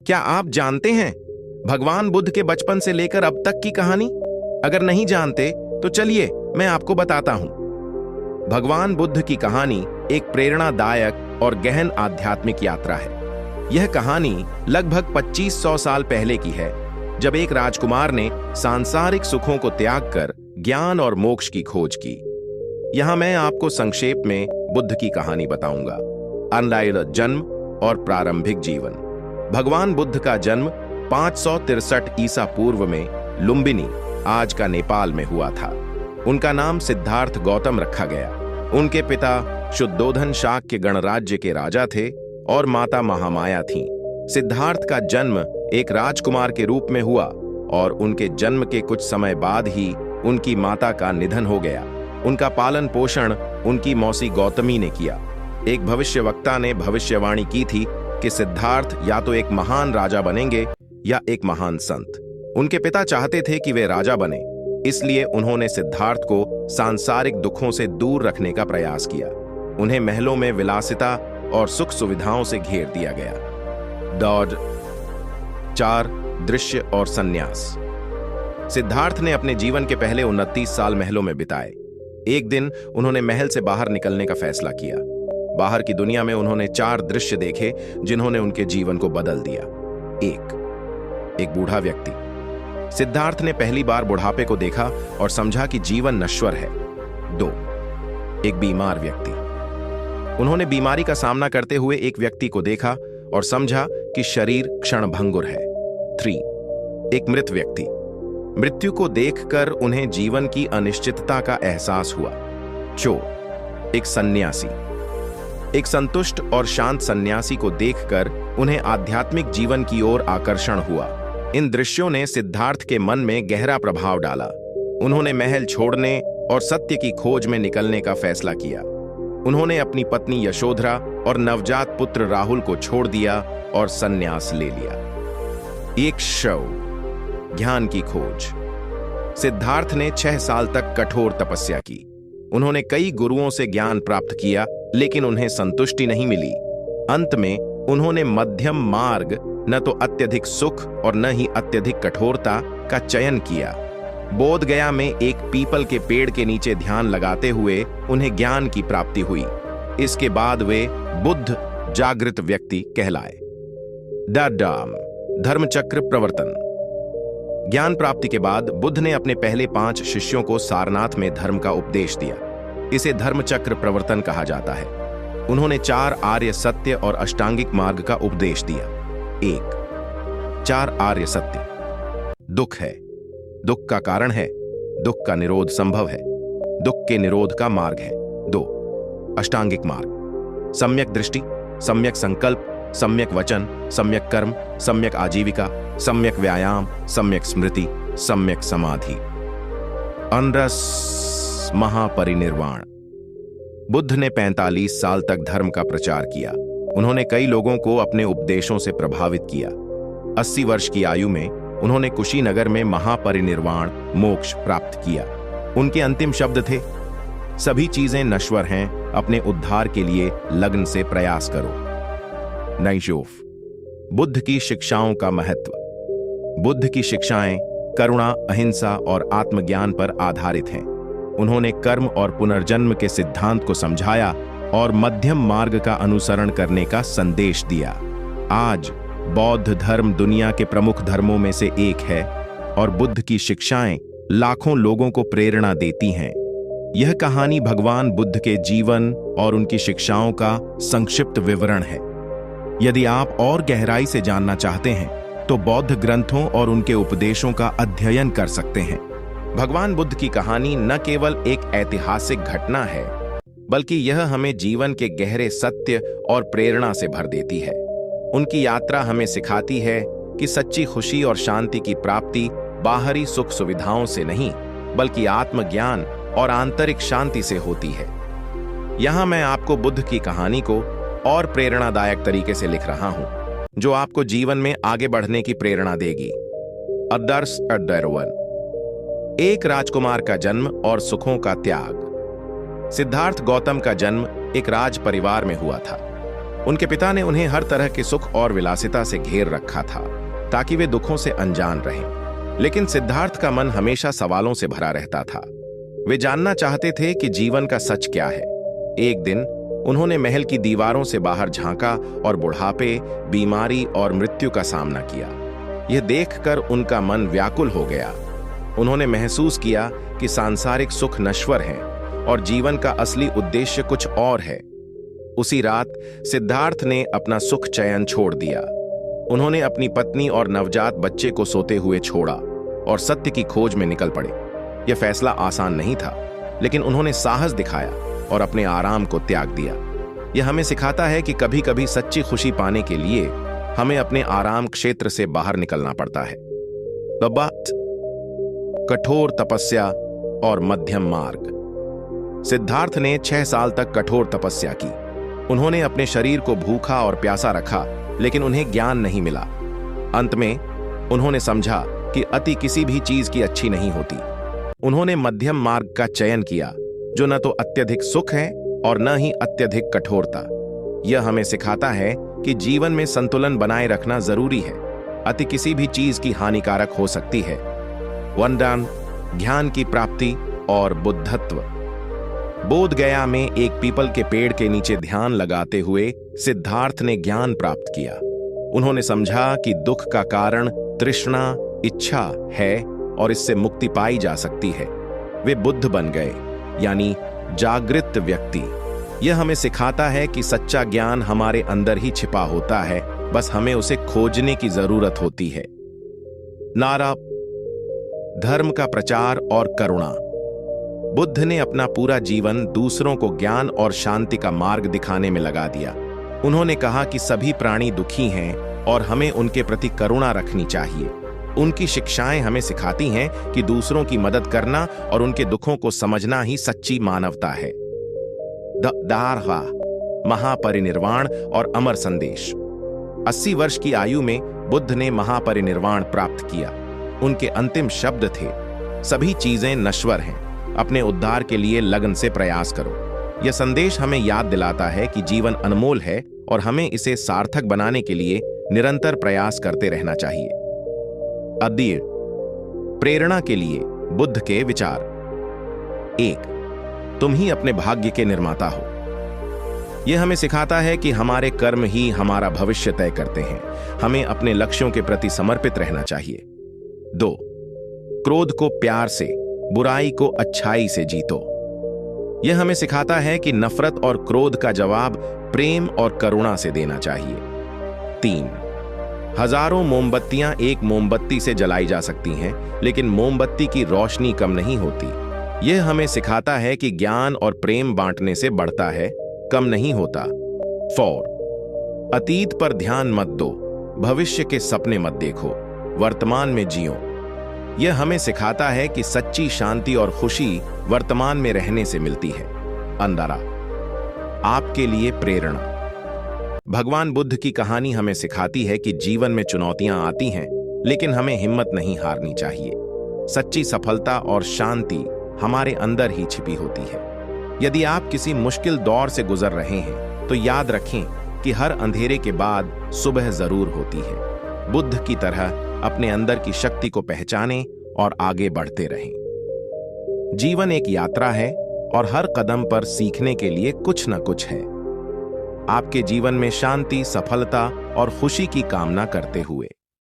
क्या आप जानते हैं भगवान बुद्ध के बचपन से लेकर अब तक की कहानी? अगर नहीं जानते तो चलिए मैं आपको बताता हूं। भगवान बुद्ध की कहानी एक प्रेरणादायक और गहन आध्यात्मिक यात्रा है। यह कहानी लगभग 2500 साल पहले की है, जब एक राजकुमार ने सांसारिक सुखों को त्याग कर ज्ञान और मोक्ष की खोज की। यहां मैं आपको संक्षेप में बुद्ध की कहानी बताऊंगा। अनलाइल जन्म और प्रारंभिक जीवन। भगवान बुद्ध का जन्म 563 ईसा पूर्व में लुम्बिनी, आज का नेपाल में हुआ था। उनका नाम सिद्धार्थ गौतम रखा गया। उनके पिता शुद्धोधन शाक्य गणराज्य के राजा थे और माता महामाया थीं। सिद्धार्थ का जन्म एक राजकुमार के रूप में हुआ और उनके जन्म के कुछ समय बाद ही उनकी माता का निधन हो गया। उनका पालन पोषण उनकी मौसी गौतमी ने किया। एक भविष्यवक्ता ने भविष्यवाणी की थी कि सिद्धार्थ या तो एक महान राजा बनेंगे या एक महान संत। उनके पिता चाहते थे कि वे राजा बने, इसलिए उन्होंने सिद्धार्थ को सांसारिक दुखों से दूर रखने का प्रयास किया। उन्हें महलों में विलासिता और सुख सुविधाओं से घेर दिया गया। दौड़ 4 दृश्य और संन्यास। सिद्धार्थ ने अपने जीवन के पहले 29 साल महलों में बिताए। एक दिन उन्होंने महल से बाहर निकलने का फैसला किया। बाहर की दुनिया में उन्होंने 4 दृश्य देखे जिन्होंने उनके जीवन को बदल दिया। एक बूढ़ा व्यक्ति। सिद्धार्थ ने पहली बार बुढ़ापे को देखा और समझा कि जीवन नश्वर है। 2 एक बीमार व्यक्ति। उन्होंने बीमारी का सामना करते हुए एक व्यक्ति को देखा और समझा कि शरीर क्षणभंगुर है। 3 एक मृत व्यक्ति। मृत्यु को देखकर उन्हें जीवन की अनिश्चितता का एहसास हुआ। 4 एक सन्यासी। एक संतुष्ट और शांत सन्यासी को देखकर उन्हें आध्यात्मिक जीवन की ओर आकर्षण हुआ। इन दृश्यों ने सिद्धार्थ के मन में गहरा प्रभाव डाला। उन्होंने महल छोड़ने और सत्य की खोज में निकलने का फैसला किया। उन्होंने अपनी पत्नी यशोधरा और नवजात पुत्र राहुल को छोड़ दिया और संन्यास ले लिया। एक शव, ज्ञान की खोज। सिद्धार्थ ने 6 साल तक कठोर तपस्या की। उन्होंने कई गुरुओं से ज्ञान प्राप्त किया, लेकिन उन्हें संतुष्टि नहीं मिली। अंत में उन्होंने मध्यम मार्ग, न तो अत्यधिक सुख और न ही अत्यधिक कठोरता का चयन किया। बोध गया में एक पीपल के पेड़ के नीचे ध्यान लगाते हुए उन्हें ज्ञान की प्राप्ति हुई। इसके बाद वे बुद्ध जागृत व्यक्ति कहलाए। धर्मचक्र प्रवर्तन। ज्ञान प्राप्ति के बाद बुद्ध ने अपने पहले 5 शिष्यों को सारनाथ में धर्म का उपदेश दिया। इसे धर्मचक्र प्रवर्तन कहा जाता है। उन्होंने 4 आर्य सत्य और अष्टांगिक मार्ग का उपदेश दिया। 1 4 आर्य सत्य। दुख है, दुख का कारण है, दुख का निरोध संभव है, दुख के निरोध का मार्ग है। 2 अष्टांगिक मार्ग। सम्यक दृष्टि, सम्यक संकल्प, सम्यक वचन, सम्यक कर्म, सम्यक आजीविका, सम्यक व्यायाम, सम्यक स्मृति, सम्यक समाधि। अनरस महापरिनिर्वाण। बुद्ध ने 45 साल तक धर्म का प्रचार किया। उन्होंने कई लोगों को अपने उपदेशों से प्रभावित किया। 80 वर्ष की आयु में उन्होंने कुशीनगर में महापरिनिर्वाण मोक्ष प्राप्त किया। उनके अंतिम शब्द थे, सभी चीजें नश्वर हैं, अपने उद्धार के लिए लगन से प्रयास करो। नैशोफ। बुद्ध की शिक्षाओं का महत्व। बुद्ध की शिक्षाएं करुणा, अहिंसा और आत्मज्ञान पर आधारित हैं। उन्होंने कर्म और पुनर्जन्म के सिद्धांत को समझाया और मध्यम मार्ग का अनुसरण करने का संदेश दिया। आज बौद्ध धर्म दुनिया के प्रमुख धर्मों में से एक है और बुद्ध की शिक्षाएं लाखों लोगों को प्रेरणा देती हैं। यह कहानी भगवान बुद्ध के जीवन और उनकी शिक्षाओं का संक्षिप्त विवरण है। यदि आप और गहराई से जानना चाहते हैं तो बौद्ध ग्रंथों और उनके उपदेशों का अध्ययन कर सकते हैं। भगवान बुद्ध की कहानी न केवल एक ऐतिहासिक घटना है, बल्कि यह हमें जीवन के गहरे सत्य और प्रेरणा से भर देती है। उनकी यात्रा हमें सिखाती है कि सच्ची खुशी और शांति की प्राप्ति बाहरी सुख सुविधाओं से नहीं, बल्कि आत्मज्ञान और आंतरिक शांति से होती है। यहां मैं आपको बुद्ध की कहानी को और प्रेरणादायक तरीके से लिख रहा हूं, जो आपको जीवन में आगे बढ़ने की प्रेरणा देगी। आदर्श अड्डरवन। एक राजकुमार का जन्म और सुखों का त्याग। सिद्धार्थ गौतम का जन्म एक राज परिवार में हुआ था। उनके पिता ने उन्हें हर तरह के सुख और विलासिता से घेर रखा था ताकि वे दुखों से अनजान रहें। लेकिन सिद्धार्थ का मन हमेशा सवालों से भरा रहता था। वे जानना चाहते थे कि जीवन का सच क्या है। एक दिन उन्होंने महल की दीवारों से बाहर झांका और बुढ़ापे, बीमारी और मृत्यु का सामना किया। यह देखकर उनका मन व्याकुल हो गया। उन्होंने महसूस किया कि सांसारिक सुख नश्वर हैं और जीवन का असली उद्देश्य कुछ और है। उसी रात सिद्धार्थ ने अपना सुख चयन छोड़ दिया। उन्होंने अपनी पत्नी और नवजात बच्चे को सोते हुए छोड़ा और सत्य की खोज में निकल पड़े। यह फैसला आसान नहीं था, लेकिन उन्होंने साहस दिखाया और अपने आराम को त्याग दिया। यह हमें सिखाता है कि कभी कभी सच्ची खुशी पाने के लिए हमें अपने आराम क्षेत्र से बाहर निकलना पड़ता है। द बात, कठोर तपस्या और मध्यम मार्ग। सिद्धार्थ ने 6 साल तक कठोर तपस्या की। उन्होंने अपने शरीर को भूखा और प्यासा रखा, लेकिन उन्हें ज्ञान नहीं मिला। अंत में उन्होंने समझा कि अति किसी भी चीज की अच्छी नहीं होती। उन्होंने मध्यम मार्ग का चयन किया, जो न तो अत्यधिक सुख है और न ही अत्यधिक कठोरता। यह हमें सिखाता है कि जीवन में संतुलन बनाए रखना जरूरी है। अति किसी भी चीज की हानिकारक हो सकती है। वरदान, ज्ञान की प्राप्ति और बुद्धत्व। बोध गया में एक पीपल के पेड़ के नीचे ध्यान लगाते हुए सिद्धार्थ ने ज्ञान प्राप्त किया। उन्होंने समझा कि दुख का कारण तृष्णा, इच्छा है और इससे मुक्ति पाई जा सकती है। वे बुद्ध बन गए, यानी जागृत व्यक्ति। यह हमें सिखाता है कि सच्चा ज्ञान हमारे अंदर ही छिपा होता है, बस हमें उसे खोजने की जरूरत होती है। नारा, धर्म का प्रचार और करुणा। बुद्ध ने अपना पूरा जीवन दूसरों को ज्ञान और शांति का मार्ग दिखाने में लगा दिया। उन्होंने कहा कि सभी प्राणी दुखी हैं और हमें उनके प्रति करुणा रखनी चाहिए। उनकी शिक्षाएं हमें सिखाती हैं कि दूसरों की मदद करना और उनके दुखों को समझना ही सच्ची मानवता है। दारहा, महापरिनिर्वाण और अमर संदेश। 80 वर्ष की आयु में बुद्ध ने महापरिनिर्वाण प्राप्त किया। उनके अंतिम शब्द थे, सभी चीजें नश्वर हैं, अपने उद्धार के लिए लगन से प्रयास करो। यह संदेश हमें याद दिलाता है कि जीवन अनमोल है और हमें इसे सार्थक बनाने के लिए निरंतर प्रयास करते रहना चाहिए। अद्य प्रेरणा के लिए बुद्ध के विचार। 1. तुम ही अपने भाग्य के निर्माता हो। यह हमें सिखाता है कि हमारे कर्म ही हमारा भविष्य तय करते हैं। हमें अपने लक्ष्यों के प्रति समर्पित रहना चाहिए। 2. क्रोध को प्यार से, बुराई को अच्छाई से जीतो। यह हमें सिखाता है कि नफरत और क्रोध का जवाब प्रेम और करुणा से देना चाहिए। 3. हजारों मोमबत्तियां एक मोमबत्ती से जलाई जा सकती हैं, लेकिन मोमबत्ती की रोशनी कम नहीं होती। यह हमें सिखाता है कि ज्ञान और प्रेम बांटने से बढ़ता है, कम नहीं होता। 4. अतीत पर ध्यान मत दो, भविष्य के सपने मत देखो, वर्तमान में जियो। यह हमें सिखाता है कि सच्ची शांति और खुशी वर्तमान में रहने से मिलती है। अंधारा, आपके लिए प्रेरणा। भगवान बुद्ध की कहानी हमें सिखाती है कि जीवन में चुनौतियां आती हैं, लेकिन हमें हिम्मत नहीं हारनी चाहिए। सच्ची सफलता और शांति हमारे अंदर ही छिपी होती है। यदि आप किसी मुश्किल दौर से गुजर रहे हैं, तो याद रखें कि हर अंधेरे के बाद सुबह जरूर होती है। बुद्ध की तरह अपने अंदर की शक्ति को पहचानें और आगे बढ़ते रहें। जीवन एक यात्रा है और हर कदम पर सीखने के लिए कुछ न कुछ है। आपके जीवन में शांति, सफलता और खुशी की कामना करते हुए।